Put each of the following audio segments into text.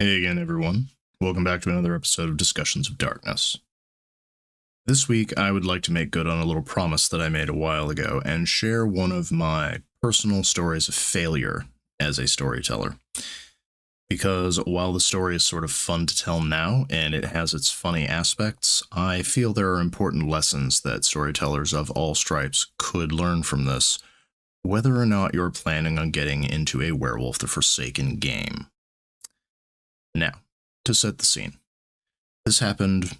Hey again, everyone. Welcome back to another episode of Discussions of Darkness. This week, I would like to make good on a little promise that I made a while ago and share one of my personal stories of failure as a storyteller. Because while the story is sort of fun to tell now and it has its funny aspects, I feel there are important lessons that storytellers of all stripes could learn from this, whether or not you're planning on getting into a Werewolf the Forsaken game. Now, to set the scene, this happened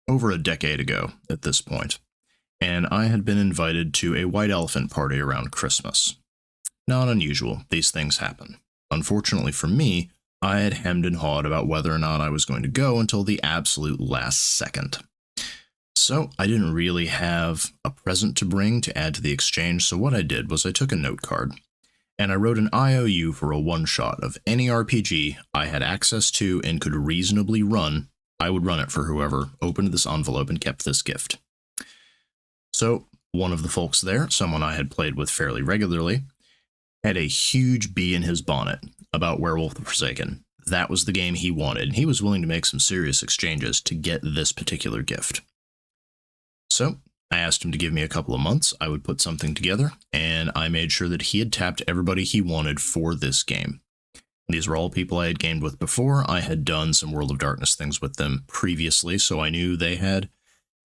over a decade ago at this point, and I had been invited to a white elephant party around Christmas. Not unusual, these things happen. Unfortunately for me, I had hemmed and hawed about whether or not I was going to go until the absolute last second. So I didn't really have a present to bring to add to the exchange, so what I did was I took a note card and I wrote an IOU for a one-shot of any RPG I had access to and could reasonably run. I would run it for whoever opened this envelope and kept this gift. So, one of the folks there, someone I had played with fairly regularly, had a huge bee in his bonnet about Werewolf the Forsaken. That was the game he wanted, and he was willing to make some serious exchanges to get this particular gift. So, I asked him to give me a couple of months, I would put something together, and I made sure that he had tapped everybody he wanted for this game. These were all people I had gamed with before. I had done some World of Darkness things with them previously, so I knew they had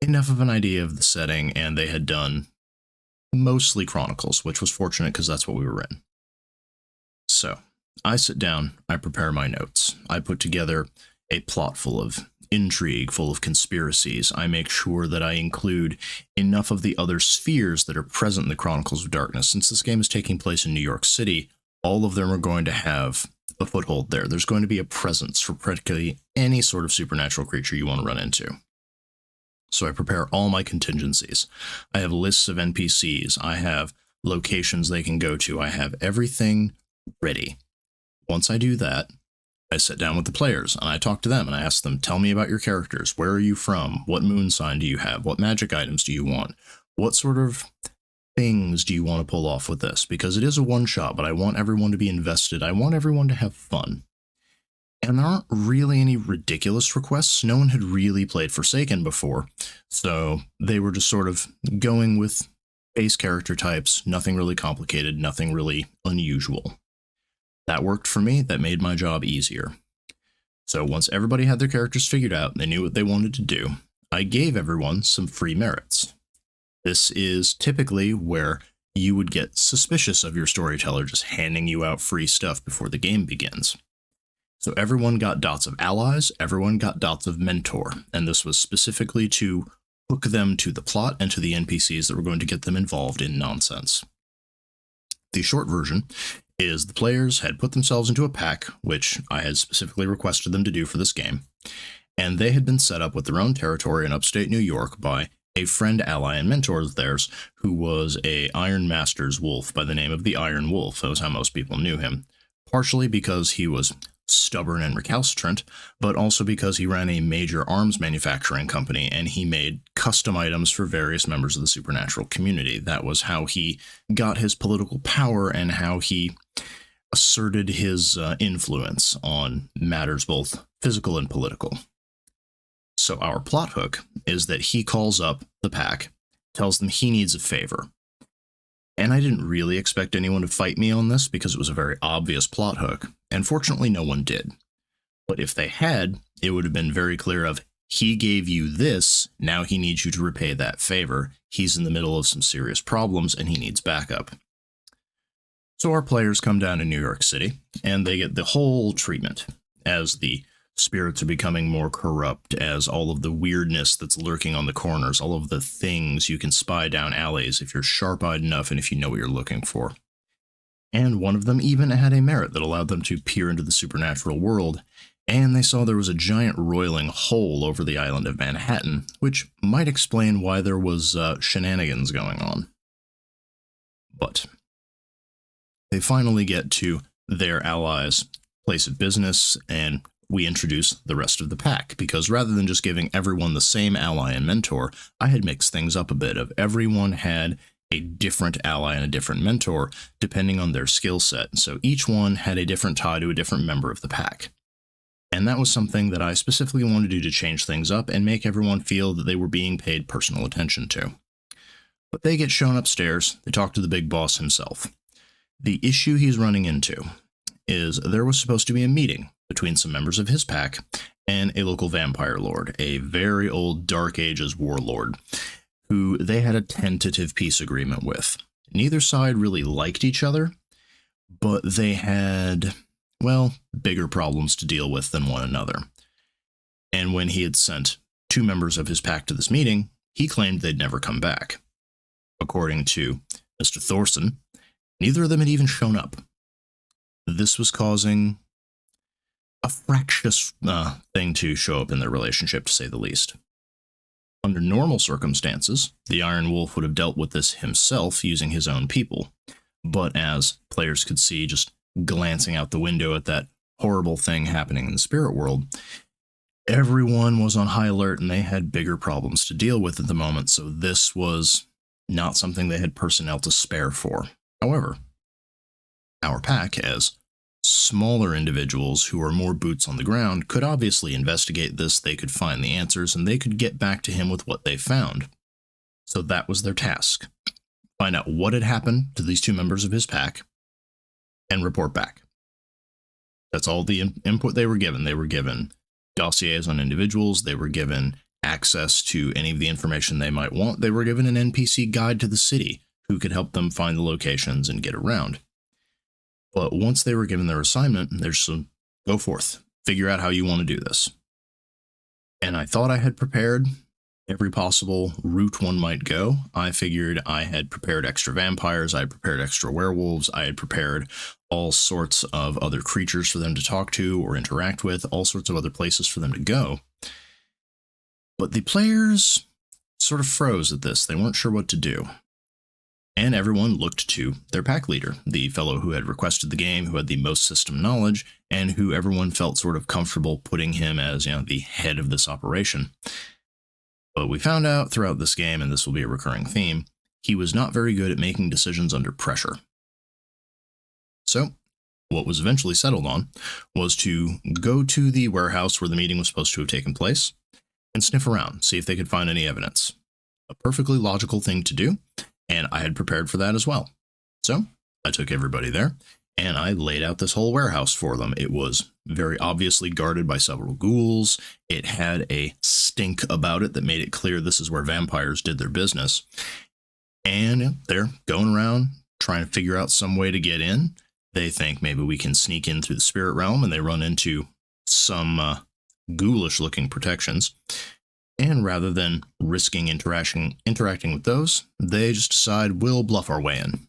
enough of an idea of the setting, and they had done mostly Chronicles, which was fortunate because that's what we were in. So, I sit down, I prepare my notes. I put together a plot full of intrigue, full of conspiracies. I make sure that I include enough of the other spheres that are present in the Chronicles of Darkness. Since this game is taking place in New York City, all of them are going to have a foothold there. There's going to be a presence for practically any sort of supernatural creature you want to run into. So I prepare all my contingencies. I have lists of NPCs. I have locations they can go to. I have everything ready. Once I do that, I sit down with the players and I talk to them and I ask them, tell me about your characters. Where are you from? What moon sign do you have? What magic items do you want? What sort of things do you want to pull off with this? Because it is a one-shot, but I want everyone to be invested. I want everyone to have fun. And there aren't really any ridiculous requests. No one had really played Forsaken before, so they were just sort of going with base character types, nothing really complicated, nothing really unusual. That worked for me. That made my job easier. So once everybody had their characters figured out and they knew what they wanted to do, I gave everyone some free merits. This is typically where you would get suspicious of your storyteller just handing you out free stuff before the game begins. So everyone got dots of allies, everyone got dots of mentor, and this was specifically to hook them to the plot and to the NPCs that were going to get them involved in nonsense. The short version is the players had put themselves into a pack, which I had specifically requested them to do for this game, and they had been set up with their own territory in upstate New York by a friend, ally, and mentor of theirs who was a Iron Master's wolf by the name of the Iron Wolf. That was how most people knew him, partially because he was stubborn and recalcitrant, but also because he ran a major arms manufacturing company and he made custom items for various members of the supernatural community. That was how he got his political power and how he asserted his influence on matters both physical and political. So our plot hook is that he calls up the pack, tells them he needs a favor. And I didn't really expect anyone to fight me on this because it was a very obvious plot hook, and fortunately no one did. But if they had, it would have been very clear of, he gave you this, now he needs you to repay that favor. He's in the middle of some serious problems and he needs backup. So our players come down to New York City, and they get the whole treatment as the spirits are becoming more corrupt, as all of the weirdness that's lurking on the corners, all of the things you can spy down alleys if you're sharp-eyed enough and if you know what you're looking for. And one of them even had a merit that allowed them to peer into the supernatural world, and they saw there was a giant roiling hole over the island of Manhattan, which might explain why there was shenanigans going on. But they finally get to their allies' place of business, and we introduce the rest of the pack, because rather than just giving everyone the same ally and mentor, I had mixed things up a bit. Of everyone had a different ally and a different mentor, depending on their skill set, so each one had a different tie to a different member of the pack. And that was something that I specifically wanted to do to change things up and make everyone feel that they were being paid personal attention to. But they get shown upstairs, they talk to the big boss himself. The issue he's running into is there was supposed to be a meeting between some members of his pack and a local vampire lord, a very old Dark Ages warlord, who they had a tentative peace agreement with. Neither side really liked each other, but they had, well, bigger problems to deal with than one another. And when he had sent 2 members of his pack to this meeting, he claimed they'd never come back. According to Mr. Thorson, neither of them had even shown up. This was causing a fractious thing to show up in their relationship, to say the least. Under normal circumstances, the Iron Wolf would have dealt with this himself using his own people. But as players could see just glancing out the window at that horrible thing happening in the spirit world, everyone was on high alert and they had bigger problems to deal with at the moment, so this was not something they had personnel to spare for. However, our pack, as smaller individuals who are more boots on the ground, could obviously investigate this, they could find the answers, and they could get back to him with what they found. So that was their task. Find out what had happened to these 2 members of his pack, and report back. That's all the input they were given. They were given dossiers on individuals, they were given access to any of the information they might want, they were given an NPC guide to the city who could help them find the locations and get around. But once they were given their assignment, there's some, go forth, figure out how you want to do this. And I thought I had prepared every possible route one might go. I figured I had prepared extra vampires, I had prepared extra werewolves, I had prepared all sorts of other creatures for them to talk to or interact with, all sorts of other places for them to go. But the players sort of froze at this. They weren't sure what to do. And everyone looked to their pack leader, the fellow who had requested the game, who had the most system knowledge, and who everyone felt sort of comfortable putting him as, the head of this operation. But we found out throughout this game, and this will be a recurring theme, he was not very good at making decisions under pressure. So, what was eventually settled on was to go to the warehouse where the meeting was supposed to have taken place and sniff around, see if they could find any evidence. A perfectly logical thing to do, and I had prepared for that as well. So, I took everybody there, and I laid out this whole warehouse for them. It was very obviously guarded by several ghouls. It had a stink about it that made it clear this is where vampires did their business. And they're going around trying to figure out some way to get in. They think maybe we can sneak in through the spirit realm, and they run into some ghoulish-looking protections. And rather than risking interacting with those, they just decide we'll bluff our way in.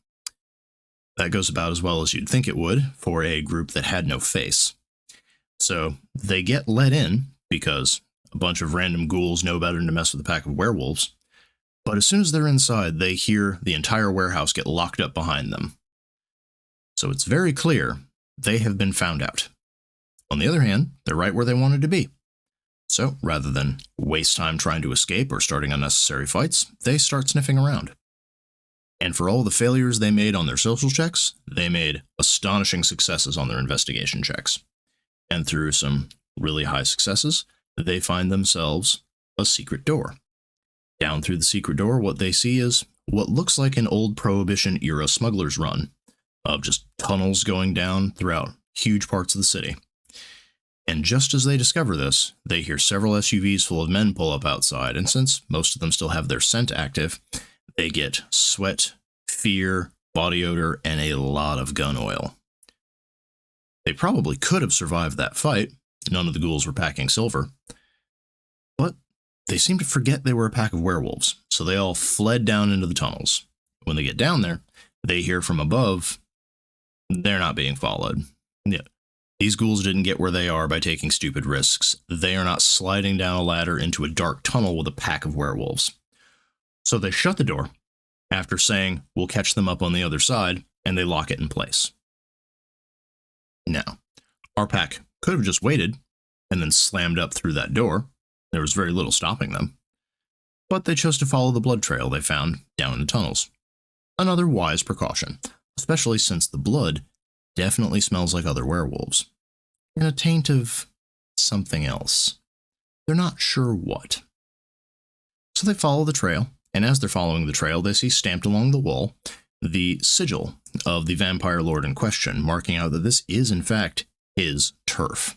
That goes about as well as you'd think it would for a group that had no face. So they get let in because a bunch of random ghouls know better than to mess with a pack of werewolves. But as soon as they're inside, they hear the entire warehouse get locked up behind them. So it's very clear they have been found out. On the other hand, they're right where they wanted to be. So rather than waste time trying to escape or starting unnecessary fights, they start sniffing around. And for all the failures they made on their social checks, they made astonishing successes on their investigation checks. And through some really high successes, they find themselves a secret door. Down through the secret door, what they see is what looks like an old Prohibition-era smuggler's run of just tunnels going down throughout huge parts of the city. And just as they discover this, they hear several SUVs full of men pull up outside, and since most of them still have their scent active, they get sweat, fear, body odor, and a lot of gun oil. They probably could have survived that fight. None of the ghouls were packing silver. But they seem to forget they were a pack of werewolves, so they all fled down into the tunnels. When they get down there, they hear from above they're not being followed. Yeah. These ghouls didn't get where they are by taking stupid risks. They are not sliding down a ladder into a dark tunnel with a pack of werewolves. So they shut the door after saying, we'll catch them up on the other side, and they lock it in place. Now, our pack could have just waited and then slammed up through that door. There was very little stopping them. But they chose to follow the blood trail they found down in the tunnels. Another wise precaution, especially since the blood definitely smells like other werewolves. And a taint of something else. They're not sure what. So they follow the trail, and as they're following the trail, they see stamped along the wall the sigil of the vampire lord in question, marking out that this is in fact his turf.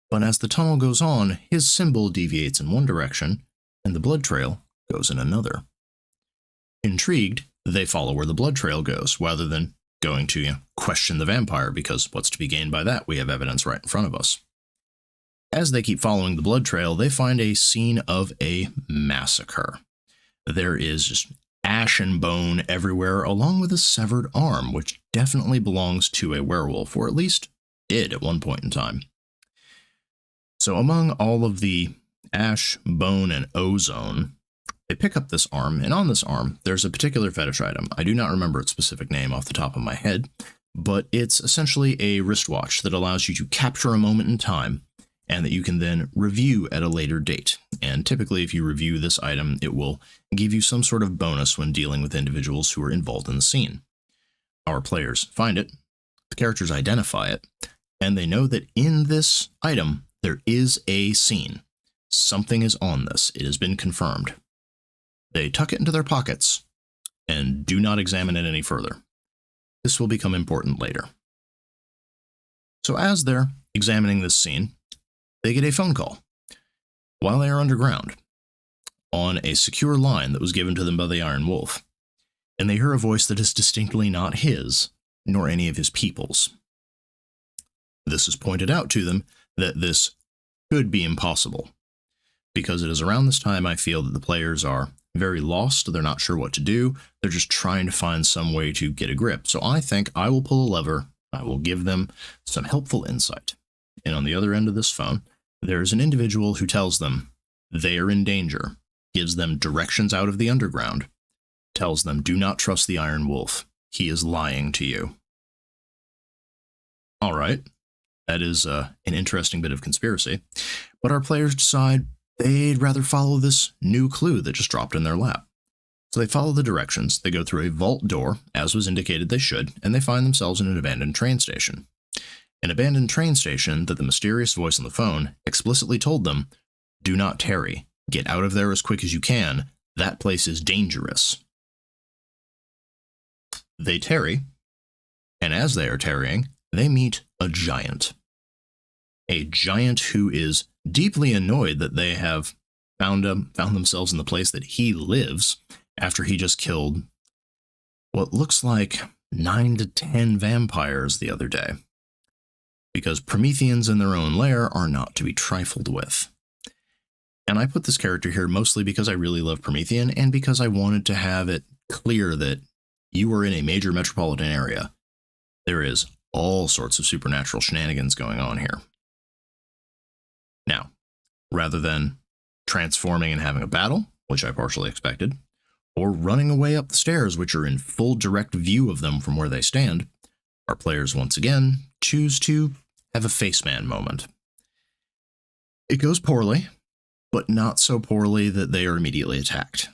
But as the tunnel goes on, his symbol deviates in one direction, and the blood trail goes in another. Intrigued, they follow where the blood trail goes, rather than going to question the vampire, because what's to be gained by that? We have evidence right in front of us. As they keep following the blood trail, they find a scene of a massacre. There is just ash and bone everywhere, along with a severed arm, which definitely belongs to a werewolf, or at least did at one point in time. So among all of the ash, bone, and ozone, they pick up this arm, and on this arm, there's a particular fetish item. I do not remember its specific name off the top of my head, but it's essentially a wristwatch that allows you to capture a moment in time, and that you can then review at a later date. And typically, if you review this item, it will give you some sort of bonus when dealing with individuals who are involved in the scene. Our players find it, the characters identify it, and they know that in this item, there is a scene. Something is on this. It has been confirmed. They tuck it into their pockets and do not examine it any further. This will become important later. So as they're examining this scene, they get a phone call while they are underground on a secure line that was given to them by the Iron Wolf, and they hear a voice that is distinctly not his, nor any of his people's. This is pointed out to them that this could be impossible, because it is around this time I feel that the players are very lost. They're not sure what to do. They're just trying to find some way to get a grip. So I think I will pull a lever. I will give them some helpful insight. And on the other end of this phone, there's an individual who tells them they are in danger, gives them directions out of the underground, tells them do not trust the Iron Wolf. He is lying to you. All right, that is an interesting bit of conspiracy, but our players decide they'd rather follow this new clue that just dropped in their lap. So they follow the directions, they go through a vault door, as was indicated they should, and they find themselves in an abandoned train station. An abandoned train station that the mysterious voice on the phone explicitly told them, do not tarry, get out of there as quick as you can, that place is dangerous. They tarry, and as they are tarrying, they meet a giant. A giant who is deeply annoyed that they have found themselves in the place that he lives after he just killed what looks like 9 to 10 vampires the other day. Because Prometheans in their own lair are not to be trifled with. And I put this character here mostly because I really love Promethean and because I wanted to have it clear that you are in a major metropolitan area. There is all sorts of supernatural shenanigans going on here. Now, rather than transforming and having a battle, which I partially expected, or running away up the stairs, which are in full direct view of them from where they stand, our players once again choose to have a faceman moment. It goes poorly, but not so poorly that they are immediately attacked.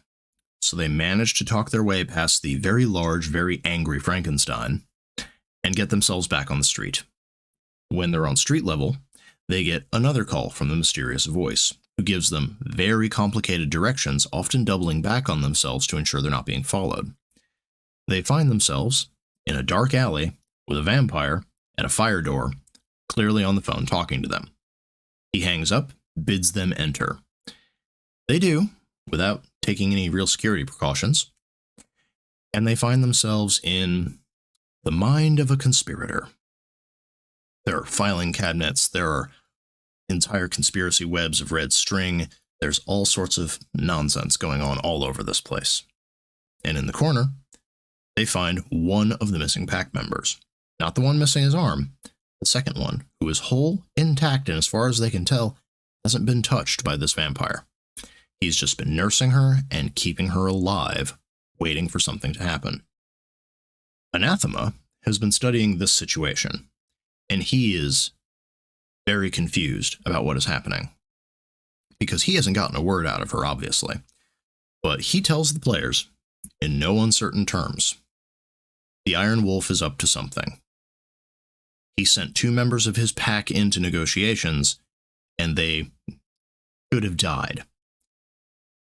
So they manage to talk their way past the very large, very angry Frankenstein and get themselves back on the street. When they're on street level, they get another call from the mysterious voice, who gives them very complicated directions, often doubling back on themselves to ensure they're not being followed. They find themselves in a dark alley with a vampire at a fire door, clearly on the phone talking to them. He hangs up, bids them enter. They do, without taking any real security precautions, and they find themselves in the mind of a conspirator. There are filing cabinets, there are entire conspiracy webs of red string, there's all sorts of nonsense going on all over this place. And in the corner, they find one of the missing pack members. Not the one missing his arm, the second one, who is whole, intact, and as far as they can tell, hasn't been touched by this vampire. He's just been nursing her and keeping her alive, waiting for something to happen. Anathema has been studying this situation, and he is very confused about what is happening. Because he hasn't gotten a word out of her, obviously. But he tells the players, in no uncertain terms, the Iron Wolf is up to something. He sent 2 members of his pack into negotiations, and they should have died.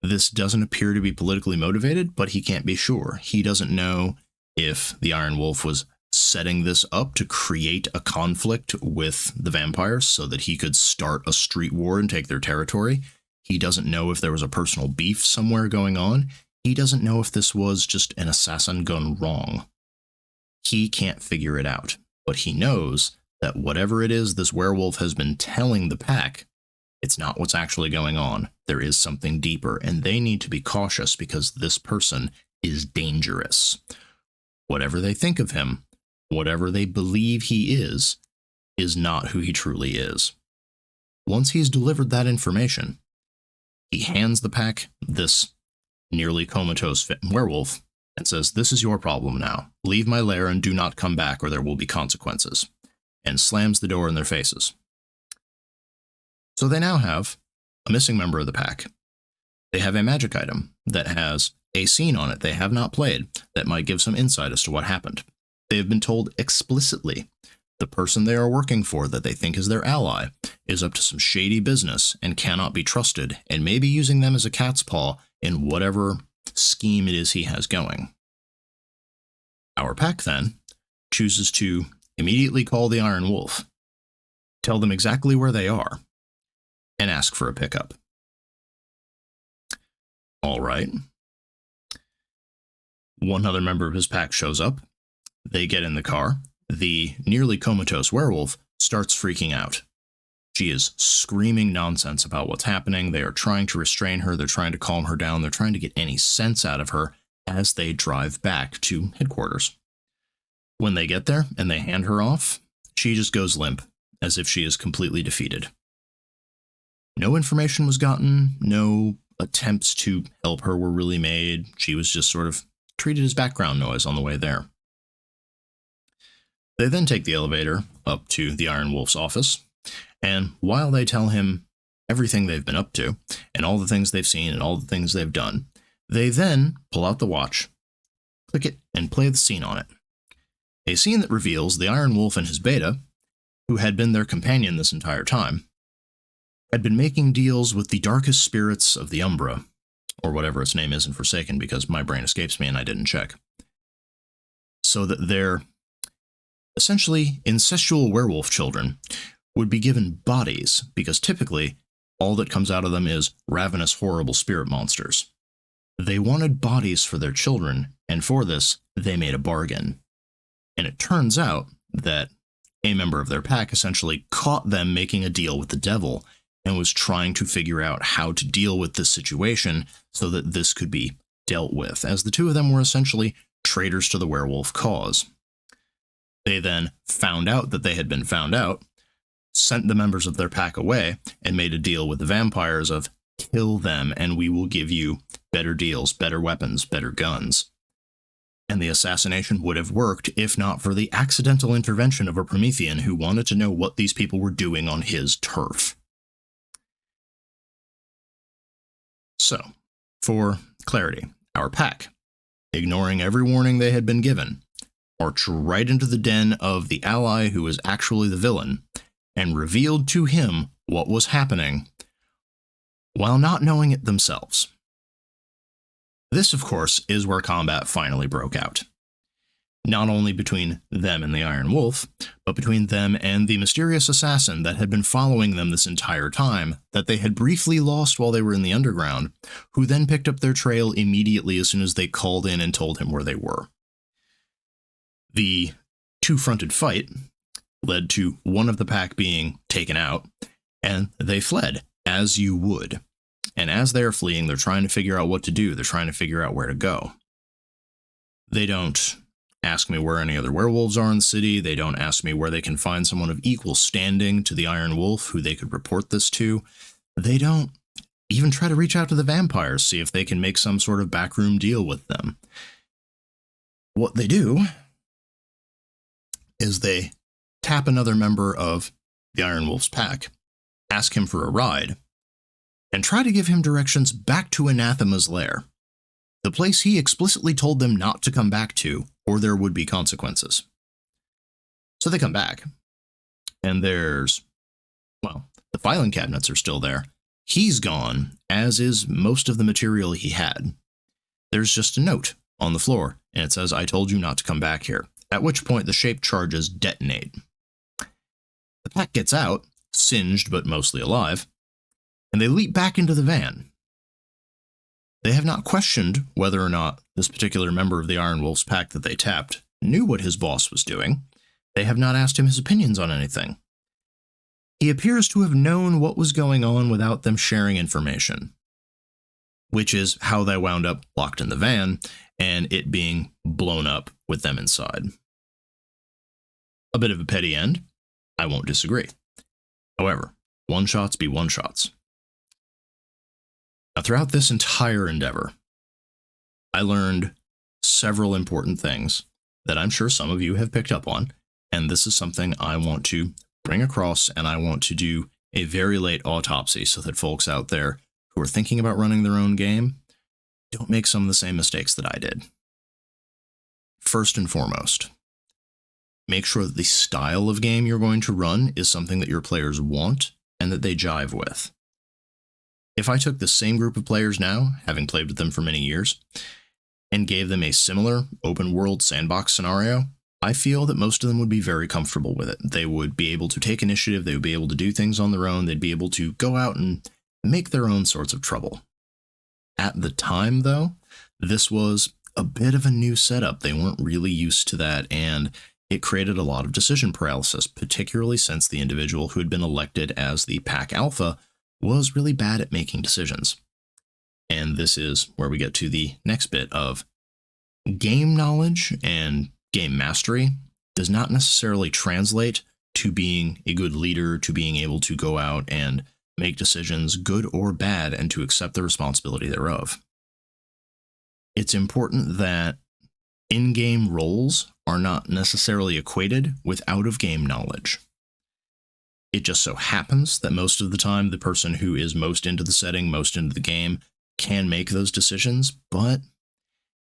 This doesn't appear to be politically motivated, but he can't be sure. He doesn't know if the Iron Wolf was setting this up to create a conflict with the vampires so that he could start a street war and take their territory. He doesn't know if there was a personal beef somewhere going on. He doesn't know if this was just an assassin gone wrong. He can't figure it out, but he knows that whatever it is this werewolf has been telling the pack, it's not what's actually going on. There is something deeper, and they need to be cautious because this person is dangerous. Whatever they think of him, whatever they believe he is not who he truly is. Once he's delivered that information, he hands the pack this nearly comatose werewolf and says, "This is your problem now. Leave my lair and do not come back or there will be consequences," and slams the door in their faces. So they now have a missing member of the pack. They have a magic item that has a scene on it they have not played that might give some insight as to what happened. They have been told explicitly the person they are working for that they think is their ally is up to some shady business and cannot be trusted and may be using them as a cat's paw in whatever scheme it is he has going. Our pack then chooses to immediately call the Iron Wolf, tell them exactly where they are, and ask for a pickup. All right. One other member of his pack shows up. They get in the car. The nearly comatose werewolf starts freaking out. She is screaming nonsense about what's happening. They are trying to restrain her. They're trying to calm her down. They're trying to get any sense out of her as they drive back to headquarters. When they get there and they hand her off, she just goes limp, as if she is completely defeated. No information was gotten. No attempts to help her were really made. She was just sort of treated as background noise on the way there. They then take the elevator up to the Iron Wolf's office, and while they tell him everything they've been up to, and all the things they've seen and all the things they've done, they then pull out the watch, click it, and play the scene on it. A scene that reveals the Iron Wolf and his beta, who had been their companion this entire time, had been making deals with the darkest spirits of the Umbra, or whatever its name is in Forsaken, because my brain escapes me and I didn't check, so that their essentially incestual werewolf children would be given bodies, because typically all that comes out of them is ravenous, horrible spirit monsters. They wanted bodies for their children, and for this, they made a bargain. And it turns out that a member of their pack essentially caught them making a deal with the devil and was trying to figure out how to deal with this situation so that this could be dealt with, as the two of them were essentially traitors to the werewolf cause. They then found out that they had been found out, sent the members of their pack away, and made a deal with the vampires of kill them and we will give you better deals, better weapons, better guns. And the assassination would have worked if not for the accidental intervention of a Promethean who wanted to know what these people were doing on his turf. So, for clarity, our pack, ignoring every warning they had been given, marched right into the den of the ally who was actually the villain, and revealed to him what was happening, while not knowing it themselves. This, of course, is where combat finally broke out. Not only between them and the Iron Wolf, but between them and the mysterious assassin that had been following them this entire time, that they had briefly lost while they were in the underground, who then picked up their trail immediately as soon as they called in and told him where they were. The two-fronted fight led to one of the pack being taken out, and they fled, as you would. And as they're fleeing, they're trying to figure out what to do. They're trying to figure out where to go. They don't ask me where any other werewolves are in the city. They don't ask me where they can find someone of equal standing to the Iron Wolf who they could report this to. They don't even try to reach out to the vampires, see if they can make some sort of backroom deal with them. What they do is they tap another member of the Iron Wolf's pack, ask him for a ride, and try to give him directions back to Anathema's lair, the place he explicitly told them not to come back to, or there would be consequences. So they come back, and there's, well, the filing cabinets are still there. He's gone, as is most of the material he had. There's just a note on the floor, and it says, "I told you not to come back here," at which point the shaped charges detonate. The pack gets out, singed but mostly alive, and they leap back into the van. They have not questioned whether or not this particular member of the Iron Wolf's pack that they tapped knew what his boss was doing. They have not asked him his opinions on anything. He appears to have known what was going on without them sharing information, which is how they wound up locked in the van and it being blown up with them inside. A bit of a petty end, I won't disagree. However, one-shots be one-shots. Now, throughout this entire endeavor, I learned several important things that I'm sure some of you have picked up on, and this is something I want to bring across, and I want to do a very late autopsy so that folks out there who are thinking about running their own game don't make some of the same mistakes that I did. First and foremost, make sure that the style of game you're going to run is something that your players want and that they jive with. If I took the same group of players now, having played with them for many years, and gave them a similar open world sandbox scenario, I feel that most of them would be very comfortable with it. They would be able to take initiative, they would be able to do things on their own, they'd be able to go out and make their own sorts of trouble. At the time, though, this was a bit of a new setup. They weren't really used to that, and it created a lot of decision paralysis, particularly since the individual who had been elected as the pack alpha was really bad at making decisions. And this is where we get to the next bit of game knowledge and game mastery does not necessarily translate to being a good leader, to being able to go out and make decisions, good or bad, and to accept the responsibility thereof. It's important that in-game roles are not necessarily equated with out-of-game knowledge. It just so happens that most of the time the person who is most into the setting, most into the game, can make those decisions, but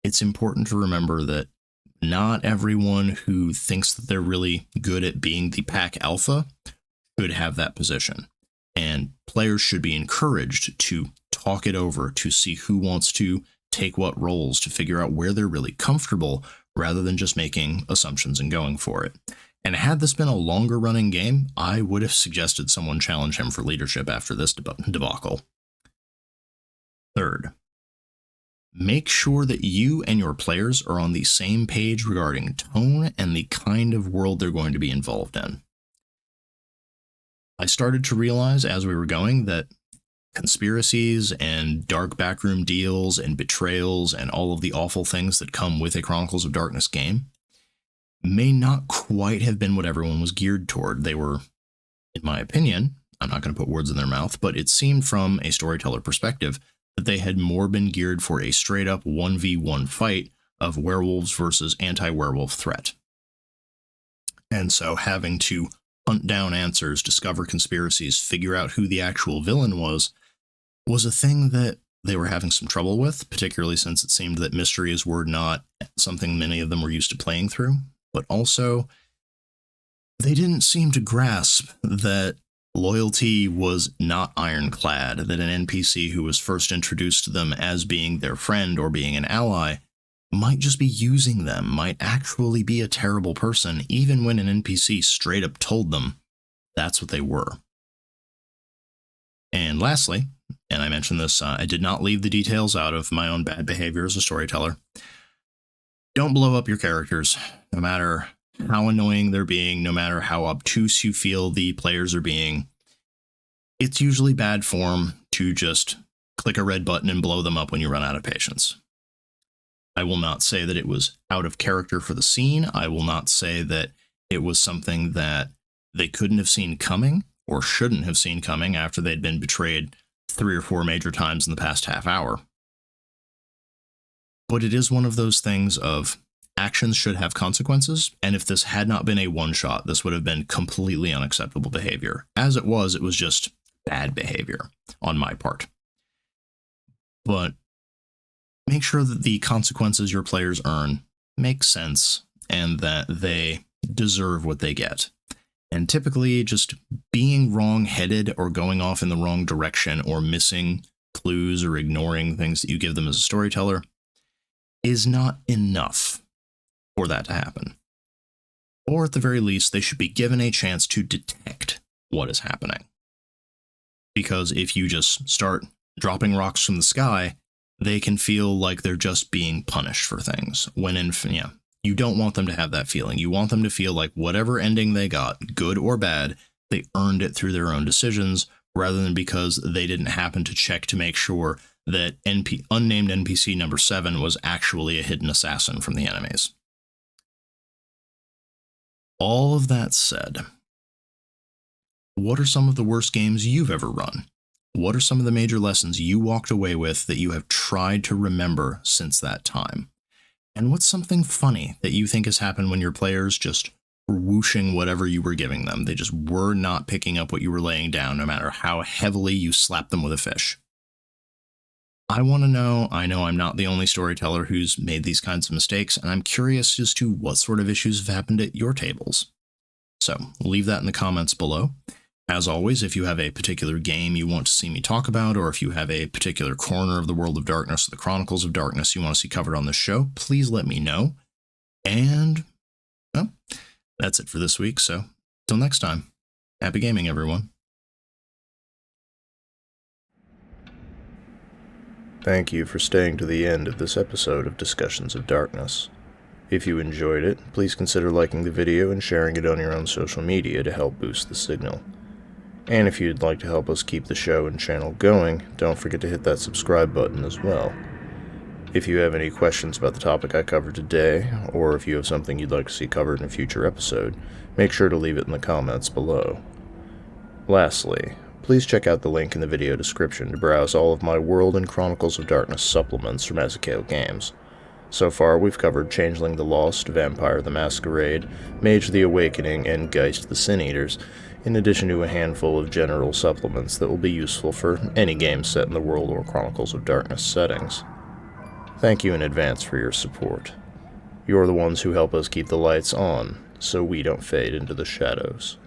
it's important to remember that not everyone who thinks that they're really good at being the pack alpha should have that position. And players should be encouraged to talk it over, to see who wants to take what roles, to figure out where they're really comfortable, rather than just making assumptions and going for it. And had this been a longer running game, I would have suggested someone challenge him for leadership after this debacle. Third, make sure that you and your players are on the same page regarding tone and the kind of world they're going to be involved in. I started to realize as we were going that conspiracies and dark backroom deals and betrayals and all of the awful things that come with a Chronicles of Darkness game may not quite have been what everyone was geared toward. They were, in my opinion, I'm not going to put words in their mouth, but it seemed from a storyteller perspective that they had more been geared for a straight-up 1v1 fight of werewolves versus anti-werewolf threat. And so having to hunt down answers, discover conspiracies, figure out who the actual villain was a thing that they were having some trouble with, particularly since it seemed that mysteries were not something many of them were used to playing through. But also, they didn't seem to grasp that loyalty was not ironclad, that an NPC who was first introduced to them as being their friend or being an ally might just be using them, might actually be a terrible person, even when an NPC straight up told them that's what they were. And lastly, and I mentioned this, I did not leave the details out of my own bad behavior as a storyteller. Don't blow up your characters, no matter how annoying they're being, no matter how obtuse you feel the players are being. It's usually bad form to just click a red button and blow them up when you run out of patience. I will not say that it was out of character for the scene. I will not say that it was something that they couldn't have seen coming or shouldn't have seen coming after they'd been betrayed 3 or 4 major times in the past half hour. But it is one of those things of actions should have consequences, and if this had not been a one-shot, this would have been completely unacceptable behavior. As it was just bad behavior on my part. But make sure that the consequences your players earn make sense and that they deserve what they get. And typically, just being wrong-headed or going off in the wrong direction or missing clues or ignoring things that you give them as a storyteller is not enough for that to happen. Or at the very least, they should be given a chance to detect what is happening. Because if you just start dropping rocks from the sky, they can feel like they're just being punished for things. When you don't want them to have that feeling. You want them to feel like whatever ending they got, good or bad, they earned it through their own decisions, rather than because they didn't happen to check to make sure that unnamed NPC number 7 was actually a hidden assassin from the enemies. All of that said, what are some of the worst games you've ever run? What are some of the major lessons you walked away with that you have tried to remember since that time? And what's something funny that you think has happened when your players just were whooshing whatever you were giving them? They just were not picking up what you were laying down, no matter how heavily you slapped them with a fish. I want to know. I know I'm not the only storyteller who's made these kinds of mistakes, and I'm curious as to what sort of issues have happened at your tables. So leave that in the comments below. As always, if you have a particular game you want to see me talk about, or if you have a particular corner of the World of Darkness or the Chronicles of Darkness you want to see covered on this show, please let me know. And, well, that's it for this week, so till next time, happy gaming, everyone. Thank you for staying to the end of this episode of Discussions of Darkness. If you enjoyed it, please consider liking the video and sharing it on your own social media to help boost the signal. And if you'd like to help us keep the show and channel going, don't forget to hit that subscribe button as well. If you have any questions about the topic I covered today, or if you have something you'd like to see covered in a future episode, make sure to leave it in the comments below. Lastly, please check out the link in the video description to browse all of my World and Chronicles of Darkness supplements from Ezekiel Games. So far, we've covered Changeling the Lost, Vampire the Masquerade, Mage the Awakening, and Geist the Sin Eaters, in addition to a handful of general supplements that will be useful for any game set in the World or Chronicles of Darkness settings. Thank you in advance for your support. You're the ones who help us keep the lights on, so we don't fade into the shadows.